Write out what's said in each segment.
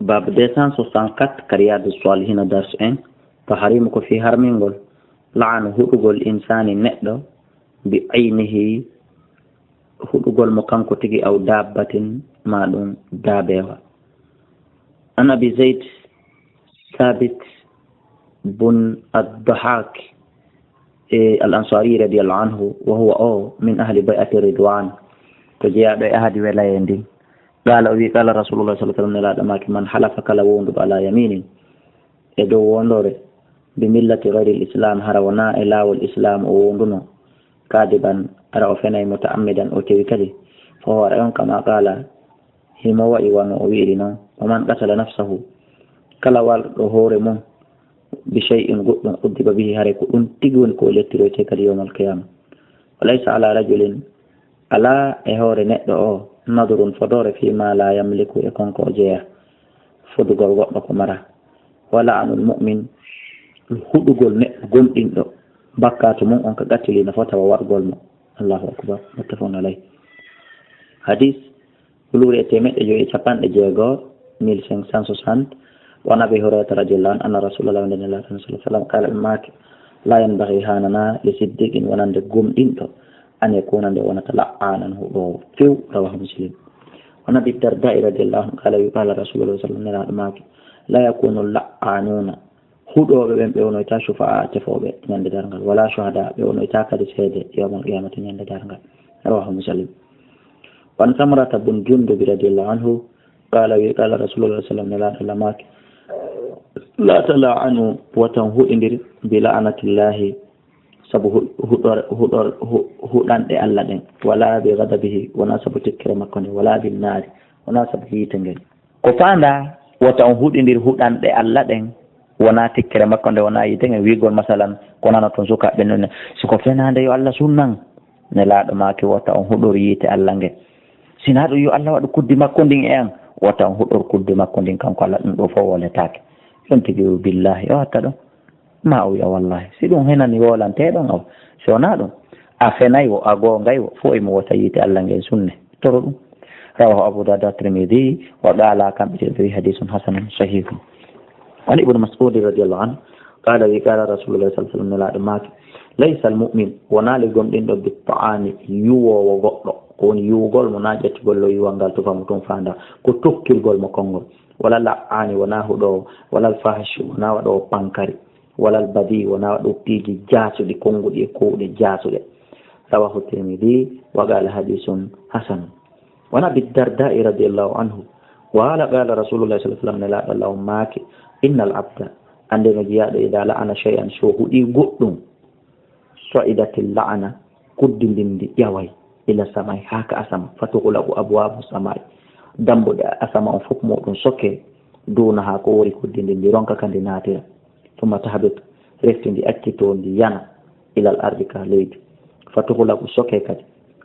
باب 264 كرياد الصالحين درس ان تحريمك في هرمينغول لعن هدوغول الإنسان نقدو بعينه هدوغول مكانكو تيجي أو دابة ما دون دابة. أنا بزيد ثابت بن الضحاك الأنصاري رضي الله عنه وهو من أهل بيعة الرضوان تجيء بأحد ولايين قال رسول الله صلى الله عليه وسلم من حلف كلا وندب على يمين يدو وندور بملة غير الإسلام هرونا إلا والإسلام وندنو كاذبا أرى فينا متعمدا وتوكله فهو رأيون كما قال هموا إيوان وويرنا ومن قتل نفسه كلا والظهور من بشيء قدب به هريك انتقون كولتر وتكر يوم القيامة وليس على رجل ألا إهور نقضى نظر فدور فيما لا يملك يكون كوجيه فدقل وقتك مرة ولا عن المؤمن الهدقل نقضم إنه بكات من أنك قتل نفوت وورقل الله أكبر متفون عليه حديث بلور يتمت إجوئي شپان إجيغو 1560 وعن أبي هريرة رضي الله عنه أن رسول الله صلى الله عليه وسلم قال الماك لا ينبغي هاننا لصديق ونندقم إنه أن يكون ونتلعانا هو فيو رواه مسلم. وعن أبي الدرداء رضي الله عنه قال رسول الله صلى الله عليه وسلم لا يكون اللعانون هدو بيونو يتا شفاعة تفوبة ينددارنغال ولا شهداء بيونو يتا كدسيدة يوم القيامة ينددارنغال رواه مسلم. وعن سمرة بن جندب رضي الله عنه قال رسول الله صلى الله عليه وسلم لا تلعنوا وتنهوا إندر بلعنة الله سبه هدان دي الله دين ولا بغضبه وناسب تكرم كوني ولا بالنار وناسب هيتنجل كفاندا وتنهوا إندر هدان دي الله دين wana tikkere makko nde wana yitenge wigol masalan konana ton suka benno siko fenande yo Allah sunnan ne laado maaki wata on hudor yite Allah nge sinado yo Allah wadu kuddi makko ndin en wata on hudor kuddi makko ndin kanko Allah dum do fo wole taake sonti billahi o hatta do ma o ya wallahi sidon henani wolante don o sona dum afenay wo ago ngay wo fo e mo wata yite Allah nge sunne toro dum rawahu Abu Dawud at-Tirmidhi wa qala kam bi hadithun hasanun sahih. عن ابن مسعود رضي الله عنه قال رسول الله صلى الله عليه وسلم ليس المؤمن ونال غمدين دو بالطعان يو وغدو كون يو غول مناجات غول يوانغال تو فامتون فاندا كو توكيل غول مكونغول ولا لعان ونا هدو ولا الفاحش ونا ودو بانكاري ولا البدي ونا ودو تيجي جاسو دي كونغو دي كو دي جاسو دي رواه الترمذي وقال حديث حسن. وانا بالدرداء رضي الله عنه قال رسول الله صلى الله عليه وسلم لا الله ماك إن العبد عندما جاء إذا لعن شيئا شوهدي قدم صعدت اللعنة قدم دي يوي إلى السماء هاك أسم فتغلق أبواب السماء دمب أسماء فكم سكي دونها كوري قدم دي رونك كان دي ناترة ثم تهبط رفتن دي أكتون دي ينا إلى الأرض كاليد فتغلق سكي كد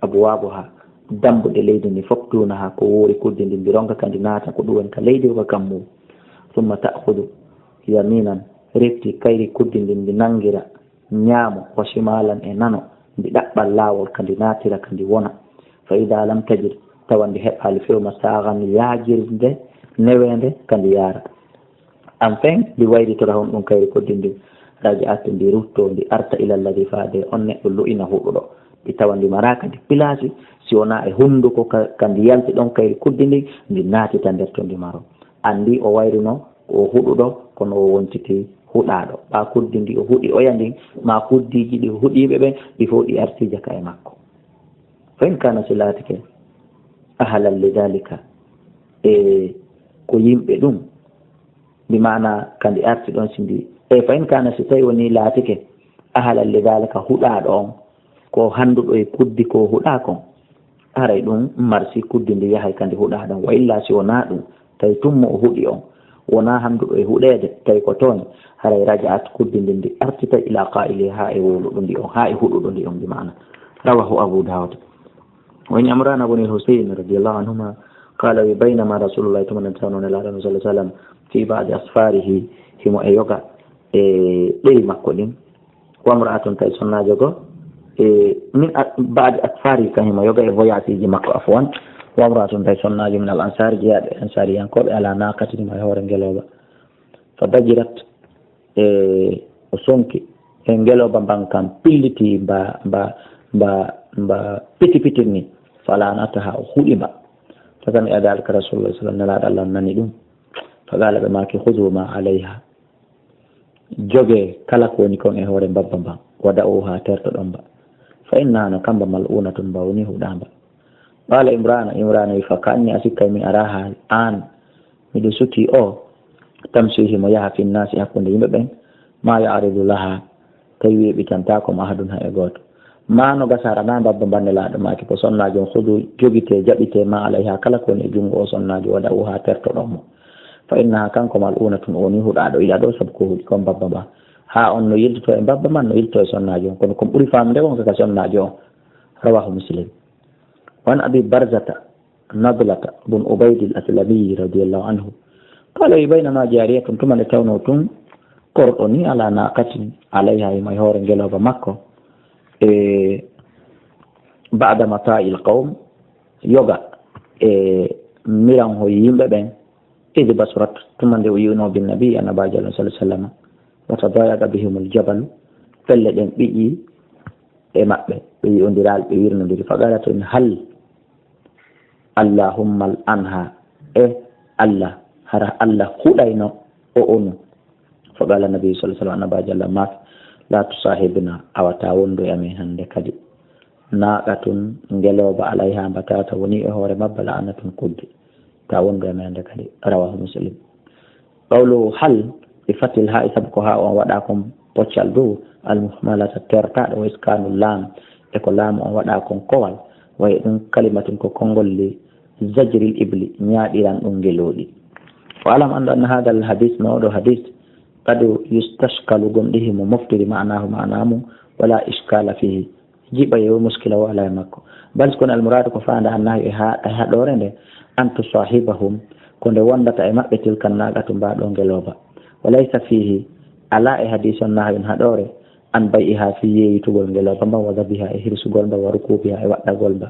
أبوابها دمب دي ليدن فكدونها كوري قدم دي رونك كان دي ناترة كدوان كاليد وكمو ثم تأخذ يمينا ريتي كيري كودين دي نانغيرا نيامو وشمالا انانو دي دبال لاول كاندي ناتيرا كاندي ونا فإذا لم تجد توان دي هبال فيو مساغان ياجير دي نوينده كاندي يارا أنفين دي ويدي ترهون من كيري كودين دي راجعات دي روتو دي أرتا إلى الذي فادي أنه اللو إنا هو دي توان دي مراكا دي بلاسي سيونا هندو كاندي يالتي دون كيري كودين دي ناتي تندرتون دي مارو andi o wayrino o hududo kono o wontiti hudado ba kuddindi o hudi o yandi ma kuddiji di hudibe be di fodi artija kay makko fa in kana silatike ahalal lidalika ko yimbe dum bi maana kandi arti don sindi fa in kana sitay woni latike ahalal lidalika hudado on ko handudo e kuddi ko hudako aray dum marsi kuddindi yahay kandi hudado wa illa si wona dum tay tummo hudi on wona handudo e hudede tay ko ton haray raja'at kuddindi artita ila qa'iliha e woludo ndi on ha e hududo ndi on di maana rawahu Abu Dawud. wa in Imran ibn Husayn radiyallahu anhuma qala bainama rasulullah sallallahu alaihi wasallam fi ba'd asfarihi himo e yoga dei makko din wa mar'atun tay sunna jogo min ba'd asfari kan himo yoga e voyage ji makko afwan wamratun tay sonnaji min al ansari jeyaɗe ansariyankoɓe ala naqatinima e hoore ngeloba fa dajirat o sonki e ngeloba mban kam pilliti mba piti pitirni falanataha o huɗima fakami adalika rasulullah sallam nelaɗo allah nani ɗum faqala ɓe maki huduma alayha jogue kala ko woni kon e hoore mbabba mba wada o ha terto ɗon mba fa innano kamba mal'unatun mba woni huɗamba qala imrana wi fa kanni a sikkay mi araha an miɗo suti o tamsihi mo yaha finnasi hakkude yimɓe ɓen ma yaridu laha tawi weɓitantako mo ahadun ha e goto ma no gasara na mbabba mbanne laaɗo maki ko sonnajo on hudu joguite jaɓite ma alayha kala ko woni e junngo o sonnajo waɗa o ha terto ɗon mo fa innaha kanko mal'unatun o woni huɗaɗo yiɗa ɗo saabu ko huuɗi kon mbabba mba ha on no yiltoto e mbabba man no yilto e sonnajo on kono kon ɓuuri famde on kaka sonnajo on rawahu muslim wan abi barzata nadlata bun ubayd al aslami radiallahu anhu qala baynama jariyatun tumane tawno tun korɗo ni ala naqatin alayha e may hoore ngeloba makko e bada mata'i l qawm yoga e miran ho yimɓe ɓen idi basurat tumande o yiwno bin nabi annabajo allah sallah sallam wata dayaga bihimul jabalu pelle ɗen ɓiƴƴi e maɓɓe ɓe yi'odiral ɓe wirnodiri faqalata in hal allahumma al anha e allah hara allah huɗayno o onu faqala nabi sallah sallam annabajo allah mak la tusahibna awata wondo e amin hande kadi naqatun ngeloba alayha mbatata woni e hoore mabba la anatun kudde ta wondo e amin hande kadi rawahu muslim qawlu hal bi fatil ha isabu ko ha on waɗa kon poccal dow almuhmalata tertaɗo wa iskanu lam e ko laamu on waɗa kon kowal way ɗum kalimatun ko konngolli zajril ibli ñaaɗiran ɗum ngeloɗi wa alam andu anna hada al hadith no oɗo hadith قد يستشكل قمده مفتري معناه ولا إشكال فيه جيب يو مشكلة ولا يمكو بل سكون المراد كفاند أنه هادورين أن تصاحبهم كون وندت أمك تلك الناقة بعد غلوبا وليس فيه على حديث النهي هادوري أن بيئها في يتوب غلوبا ووضع بها إهرس غلبا وركوبها وقت غلبا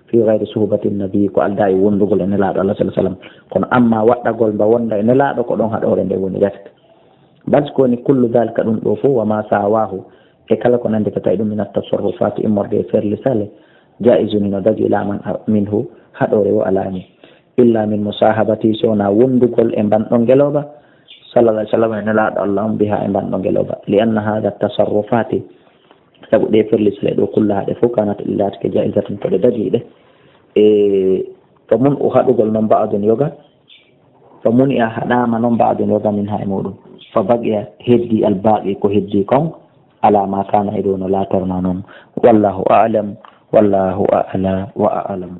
في غير صحبة النبي ko alda e wondugol en laaɗo Allah sallallahu alaihi wasallam kono amma waɗɗagol ba wonda en laaɗo ko ɗon haɗore nde woni gatta baskoni kullu dalika ɗum ɗo fof wama sawahu e kala ko nande ko tawi ɗum min attasarrufat immorde e ferli sale jaisuni no dagi laman minhu haɗore o alani illa min musahabati sowna wondugol e mbanɗo ngeloba sallallahu alaihi wasallam ene laaɗo Allah on biha e mbanɗo ngeloba li anna hada tasarrufati sabu ɗe ferli sale ɗo kulla haɗe fof kanata illatike jaisatun ko ɗe dagiɗe e to mun o haɗugol noon mba'adun yoga to mun a haɗama noon mba'adun yoga min ha e muɗum فبقي هدي الباقي كهدي كون على ما كان يدون لا ترنون والله أعلم والله أعلى وأعلم